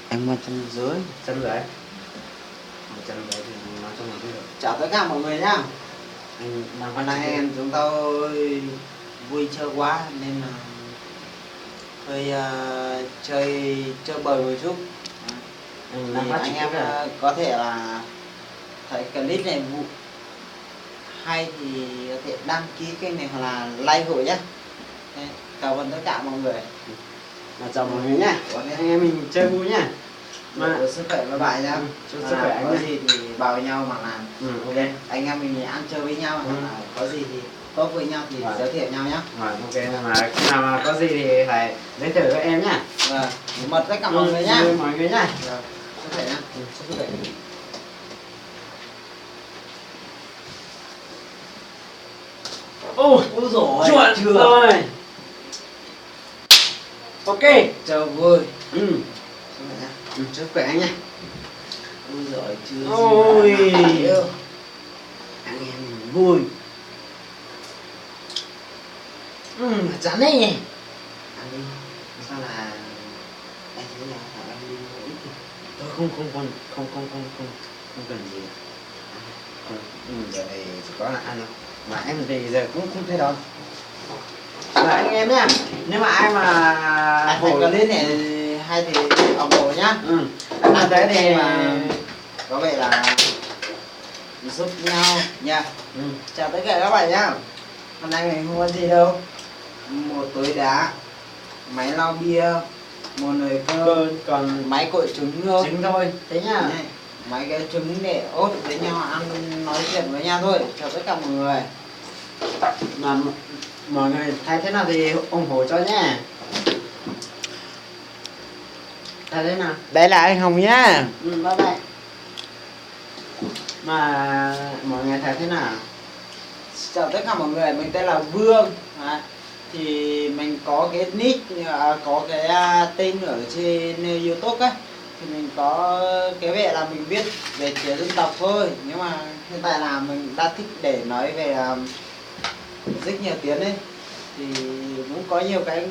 Em 150. Chân rưỡi. 150 thì nói chung là cũng được. Chào tất cả mọi người nhá. Anh đang Hôm nay em chúng tôi vui chơi quá nên là hơi chơi bời một chút. Thì anh em có thể là thấy clip này hay thì có thể đăng ký kênh này hoặc là like hộ nhé. Cảm ơn tất cả mọi người. Là chào mọi người nhá. Anh em mình chơi vui nhá. Mà sức khỏe với bạn nhá. Chúc sức khỏe anh có nhá. gì thì bảo nhau mà làm. Ok. Anh em mình ăn chơi với nhau mà có gì thì tốt với nhau thì giới thiệu nhau nhá. Rồi ok, mà khi nào mà có gì thì phải giới thiệu với em nhá. Vâng. Mật tất cả mọi người nhá. Mọi người nhá. Rồi. Sức khỏe nhá. Sức khỏe. Ôi rồi. chuẩn Chưa rồi. Ok. Chờ vui. Sức khỏe anh nhá. Ui giời, chưa Ôi. gì mà Anh em mình vui. Chán đấy nhỉ. ăn đi. Sao là anh thấy là thằng em đi ít thì Thôi không cần gì. Giờ này chỉ có là ăn thôi. Mà em thì giờ cũng không thấy đâu. Mà anh em nhá, nếu mà ai mà anh thấy clip này hay thì ủng hộ nhá. Anh thấy thì mà có vẻ là giúp nhau nha. Chào tất cả các bạn nhá. Hôm nay mình không có gì đâu. Một túi đá, máy lau bia, một nồi cơm, còn máy cội trứng thôi. trứng thôi. Thế nhá. Này, mấy cái trứng để ốt với nhau ăn nói chuyện với nhau thôi. Chào tất cả mọi người. Mà mọi người thấy thế nào thì ủng hộ cho nhé. Thấy thế nào? Đây là anh Hồng nhá. Bye bye. Mà mọi người thấy thế nào? Chào tất cả mọi người, mình tên là Vương. Thì mình có cái nick, có cái tên ở trên YouTube ấy. Thì mình có cái vẻ là mình viết về tiếng dân tộc thôi. Nhưng mà hiện tại là mình đã thích để nói về rất nhiều tiếng ấy. Thì cũng có nhiều cái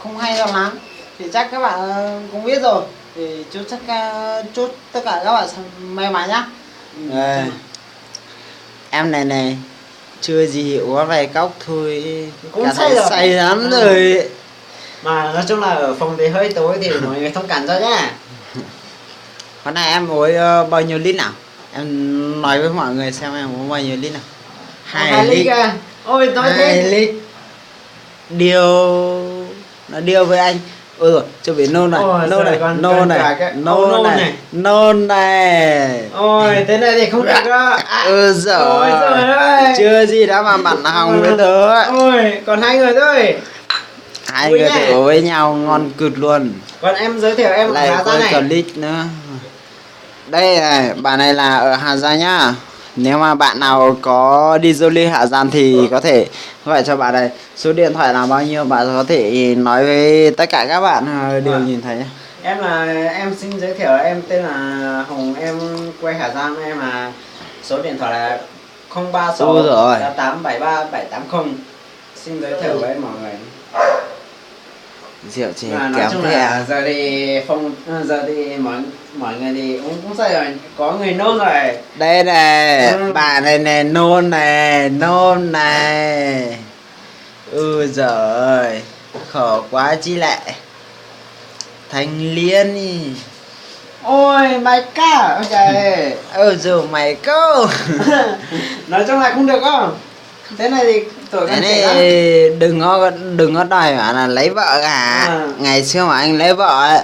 không hay cho lắm. Thì chắc các bạn cũng biết rồi. Thì chúc tất cả các bạn may mắn nhá. Em này chưa gì hiểu về cốc thôi Cũng cảm say thấy rồi. say lắm rồi. Mà nói chung là ở phòng thì hơi tối thì mọi người thông cảm cho nhá. Hôm nay em uống bao nhiêu lít nào? Em nói với mọi người xem em uống bao nhiêu lít nào. 2 lít. À? Ôi nói 2 thế. lít. Điều với anh. Ôi rồi, chuẩn bị nôn này. Ôi, Nôn này, nôn này, nôn này, nôn này. Ôi thế này thì không được đâu. Giời. Ôi trời ơi. Chưa gì đã mà bạn Hồng với tớ. Ôi còn 2 người thôi. Hai Vui người nha. tự với nhau ngon cực luôn. Còn em giới thiệu em Lại Hà Giang coi này. clip nữa. Đây này, bạn này là ở Hà Giang nhá. Nếu mà bạn nào có đi du lịch Hà Giang thì có thể gọi cho bạn này. Số điện thoại là bao nhiêu bạn có thể nói với tất cả các bạn đều nhìn thấy. Em xin giới thiệu em tên là Hùng, em quê Hà Giang, em là số điện thoại là 036 Ôi giời ơi. 873 780. Xin giới thiệu với mọi người. Rượu chè Nói kém chung thế là à? giờ thì mọi người thì cũng say rồi, có người nôn rồi. Đây này, bạn này này, nôn này. Giời ơi, khổ quá chi lại. Thanh Liên ý. Ôi mày ca, ôi trời. Dù mày câu. Nói chung là không được không? Thế này thì tuổi Thế còn trẻ lắm. này đừng có đòi bảo là lấy vợ cả. Ngày xưa mà anh lấy vợ ấy,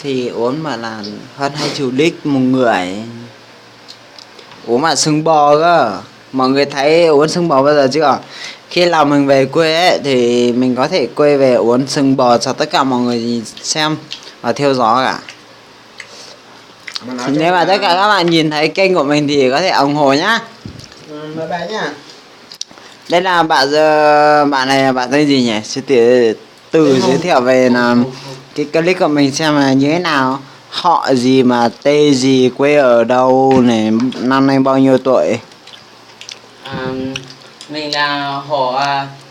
thì uống mà là hơn 20 lít một người. Uống mà sưng bò cơ. Mọi người thấy uống sưng bò bao giờ chưa? Khi nào mình về quê ấy, thì mình có thể quay về uống sưng bò cho tất cả mọi người xem và theo dõi cả. Nếu mà tất cả các bạn nhìn thấy kênh của mình thì có thể ủng hộ nhá. Bye bye nhá. Đây là bạn này là bạn tên gì nhỉ? Sư tự giới thiệu về là cái clip của mình xem là như thế nào. Họ gì mà tên gì, quê ở đâu này, năm nay bao nhiêu tuổi? Mình là họ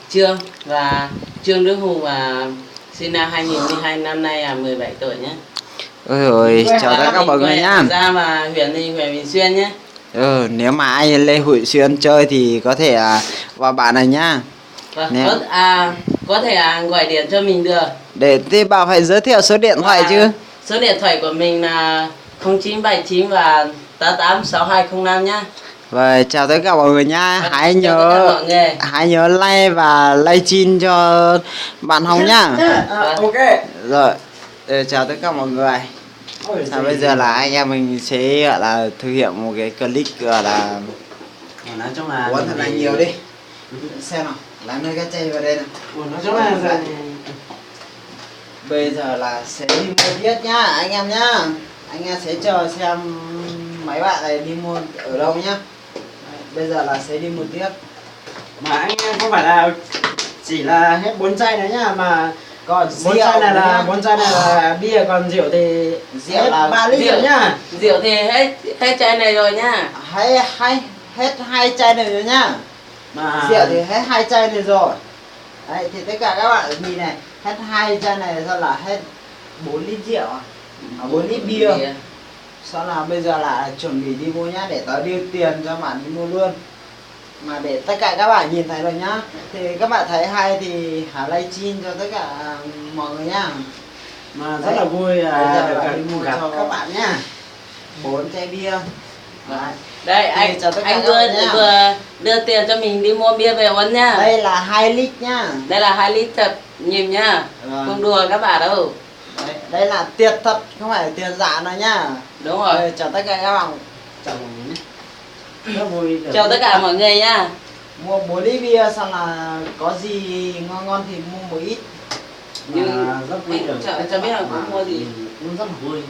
Trương và Trương Đức Hùng và sinh năm 2012, năm nay là 17 tuổi nhé. Ôi rồi chào tất cả mọi người nhá. Ra mà huyện thì huyện Bình Xuyên nhé. Nếu mà ai lên Hội Xuyên chơi thì có thể vào bản này nhá. Vâng, Nè. có thể gọi điện cho mình được. Để thì bảo phải giới thiệu số điện thoại chứ. Số điện thoại của mình là 0979 và 886205 nhá. Và chào tất cả mọi người nha. Vâng, Hãy chào tất nhớ cả mọi người. hãy nhớ like và livestream cho bạn Hồng nhá. Ok. Rồi. Chào tất cả mọi người. Bây giờ là anh em mình sẽ gọi là thực hiện một cái clip gọi là nói chung là uống thật là nhiều đi. Xem nào, lấy nơi cái chai vào đây nào. nói chung là Bây giờ là sẽ đi mua tiếp nhá anh em nhá. Anh em sẽ chờ xem mấy bạn này đi mua ở đâu nhá. Bây giờ là sẽ đi mua tiếp. mà anh em không phải là chỉ là hết 4 chai nữa nhá, mà Còn 4 rượu chai này là nhá. 4 chai này là bia, còn rượu thì Rượu là 3 lít rượu. rượu nhá. Rượu thì hết chai này rồi nhá. Hết 2 chai này rồi nhá. Mà Rượu thì hết 2 chai này rồi. Đấy thì tất cả các bạn nhìn này, hết 2 chai này sao là hết 4 lít rượu à? 4 lít bia. Sau là bây giờ là chuẩn bị đi mua nhá, để tao đưa tiền cho bạn đi mua luôn. Mà để tất cả các bạn nhìn thấy rồi nhá. Thì các bạn thấy hay thì hãy livestream cho tất cả mọi người nhá. mà rất Đấy. là vui Bây giờ được là đi mua gặp cho các bạn nhá. 4 chai bia. Đấy. Đây Thì chào tất cả anh các bạn nhá. vừa đưa tiền cho mình đi mua bia về uống nhá. Đây là 2 lít nhá. Đây là 2 lít thật nhìn nhá. Vâng. Không đùa các bạn đâu. Đấy, đây là tiền thật, không phải là tiền giả đâu nhá. Đúng rồi. Chào tất cả các bạn. Chào rất vui được Chào tất cả mọi người nhá. Mua 4 lít bia xong là có gì ngon ngon thì mua một ít. Nhưng mà rất vui anh được cho biết là cũng mua gì. cũng rất là vui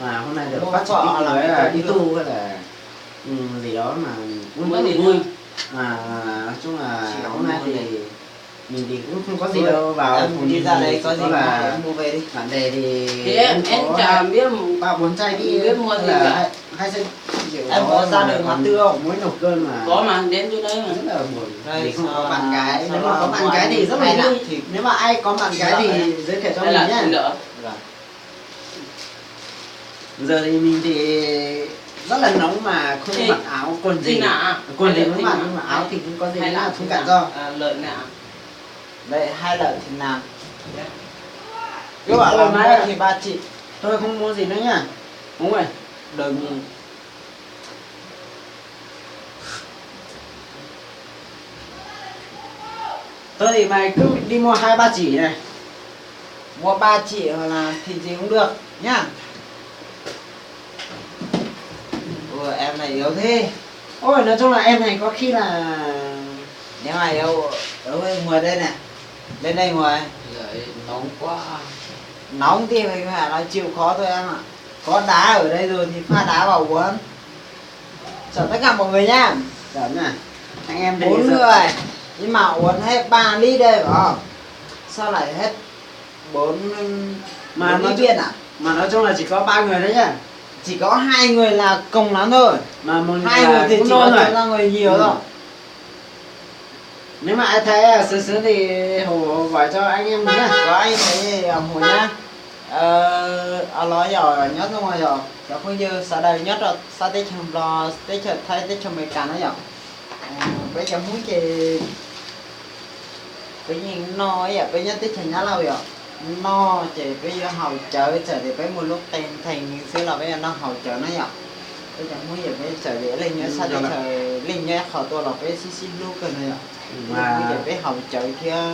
mà hôm nay được Mua phát phở trực tiếp là với cái là gì đi tu hay là gì đó mà cũng Mua rất là gì vui. nữa? Mà nói chung là Chỉ có hôm nay mua thì này. mình thì cũng không có gì Thôi, đâu, vào em phòng đi ra đây có gì là mà em mua về đi. bạn bè thì Thì em có chả biết 3-4 chai đi biết mua gì là cả. hai chai rượu Em đó có ra mà đường còn Ngã Tư không? muối nấu cơm mà có mà đến chỗ đấy mà. rất là buồn. Đây, Vì không sao có bạn là- gái, sao nếu mà là có bạn ngoài gái thì rất là hay là vui. thịt? Nếu mà ai có bạn gái thì Đây giới thiệu cho đây mình là nhé. thịt lợn. Giờ thì mình thì rất là nóng mà không Thịt. mặc áo, quần gì Thịt nạ. quần thì Hay là mới thịt mặc, nạ? nhưng mà áo thì cũng có gì Hay là là không thịt cản nạ? do. Lợn nạ. Đây 2 lợn thịt nạc. Các bạn Ôi, là má mua ơi. thì 3 chị. Tôi không mua gì nữa nhá. Đúng rồi. Đừng Thôi thì mày cứ đi mua 2-3 chỉ này. mua 3 chị hoặc là thịt gì cũng được nhá. Ủa em này yếu thế. Ôi nói chung là em này có khi là Nếu mà yếu ngồi đây nè. Lên đây ngồi. Rồi nóng quá. Nóng thì phải là chịu khó thôi em ạ. Có đá ở đây rồi thì pha đá vào uống. Chào tất cả mọi người nhá. Chào nha. Anh em thì 4 giờ- người. Nhưng mà uống hết 3 lít đây phải không? Sao lại hết 4 mà lít nói viên à? mà nói chung là chỉ có 3 người đấy nhá. Chỉ có 2 người là cùng lắm thôi. Mà một 2 người thì cũng chỉ có nôn rồi. ra người nhiều Ừ. rồi. Nếu mà ai thấy sướng sướng thì hổ gọi cho anh em nhá. Có anh thấy hồi nhá. Nói rồi nhớ đúng rồi rồi. Cháu không như sau đây nhớ rồi. Sao tới chồng lo tới chồng thay tới chồng mày cắn nó rồi. Bây giờ muốn chị bây giờ no ấy à, bây giờ tới chồng nhá lâu rồi. No chị bây giờ hầu chợ thì bây một lúc tiền thành xưa là bây giờ nó hầu chợ nó rồi. Bây giờ muốn giờ bây giờ để lên nhớ sao để trời lên nhớ khỏi tôi là bây xin lúc rồi này ạ. Bây giờ bây hầu chợ theo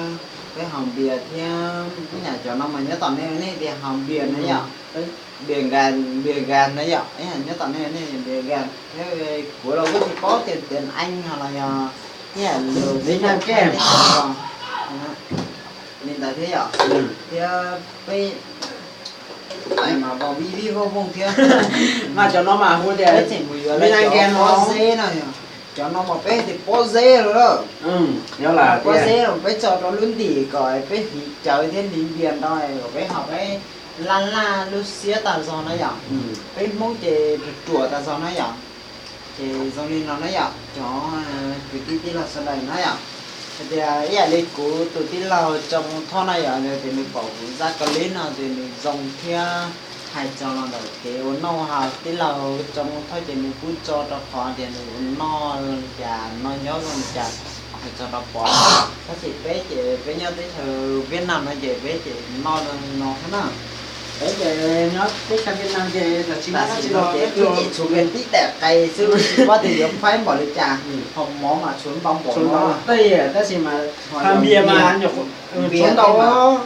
cái hòm bìa theo cái nhà chợ nó mà nhớ toàn này thì hòm bìa nữa nhở, bìa gàn đấy nhở, ấy nhớ toàn này bìa gàn, thế của đâu có thì có tiền Anh hoặc là nhỉ rồi Việt Nam kem. nên tại thế nhở, thì bây mà vào video không theo Mà cho nó mà mua đấy tiền. chỉ mùi ở Bên đây Anh cho kem có nó- dê này nhở, cho nó mà bé thì có dê rồi đó. Nhớ là Có tiền. dễ rồi bé cho nó luôn tỉ cõi bé thì trời thiên đi biển rồi bé học cái lan la Lucia tà giò nó dạo bé mong chị chùa tà giò nó dạo chị dòng lên nó dạo cho cái tí là sau này nó dạo thì ý là lịch của tụi tí là trong thon này ở này thì mình bảo ra cái lên nào thì mình dòng theo hai cho nó được cái uốn no hà tí lầu trong thôi chỉ mình cứ cho nó khó thì uốn no chả nó nhớ luôn chả phải cho nó bỏ nó chỉ bé chỉ bé nhau tới thời Việt Nam nó chỉ bé chỉ no thế nào đấy thì nó cái sang Việt Nam thì là chính ta nó chỉ chỉ nó lo chỉ cái chỉ xuống bên tí đẹp cây xưa quá thì giống phải bỏ được chả không món mà xuống bông bỏ xuống nó đó đây à ta chỉ mà Hỏi tham đồng bia bia. mà ăn nhục Bia xuống thế đâu mà. đó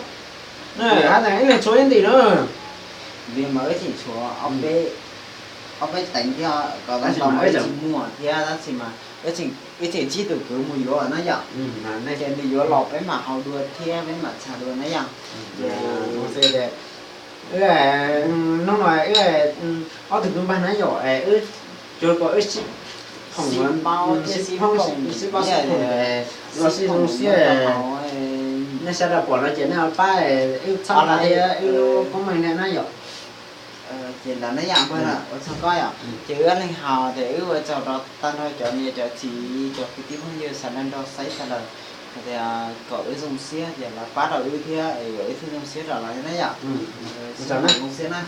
này hắn này là số tiền gì nữa vì mới chỉ chúa ông bé đánh theo còn Đó nó chỉ còn mà mới ấy chỉ mua theo đó chỉ mà cái chỉ chỉ từ cứ mùi lúa nó vậy mà này này thì lúa lọp với mà họ đua theo với mà xà đua nó vậy một xe đấy là nó nói là ở từ ban nãy rồi cho có ít không xí muốn bao xí không xí bao xí không rồi xí không xí nó sẽ là bỏ nó chỉ nào ba yêu sao là thì yêu có mình này nó rồi chỉ là nó dạng thôi là ở sao coi à chứ anh linh hào thì ở cho đó tan thôi cho nhiều cho chỉ cho cái tiếp không nhiều sản ăn đó sấy sản đời thì có ở dùng xe thì là bắt đầu ưu thế ở thứ dùng xe rồi là thế này ạ sao nó dùng xe na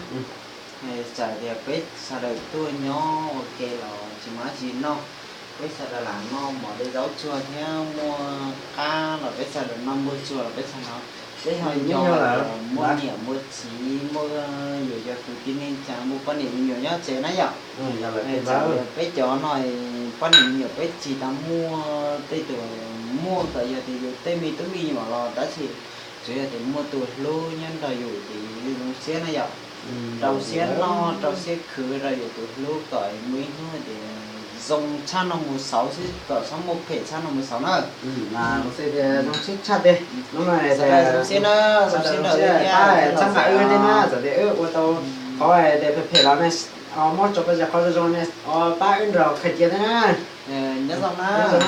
thì trả thì biết sao đời tôi nhỏ ok là chỉ má gì nó biết sao đời là nó mà đi giáo chùa theo mua cá là biết sao đời năm mua chùa là biết sao nó thế hồi nhỏ là mua nhiều mua chỉ mua nhiều cho tụi tin nên chẳng mua quan niệm nhiều nhá chế nãy giờ giờ là cái cái bé chó nói quan niệm nhiều bé chỉ ta mua tây từ mua tại giờ thì tây mi tối mi mà lo đã chỉ chủ yếu thì mua từ lô nhân đờiอยู่thì dùng xe này giờ đầu xe no đầu xe khứ rồiอยู่từ lô cởi mới thôi thì dùng chăn nó 16 chứ cỡ xong một thể chăn nó 16 nữa là nó sẽ nó sẽ chặt đi nó này dùng xe nó dùng xe đời thì chắc là thế na rồi thì ô tô có để phải làm này mót cho bây giờ có rồi này ba rồi khởi kiện thế na nhớ rằng nó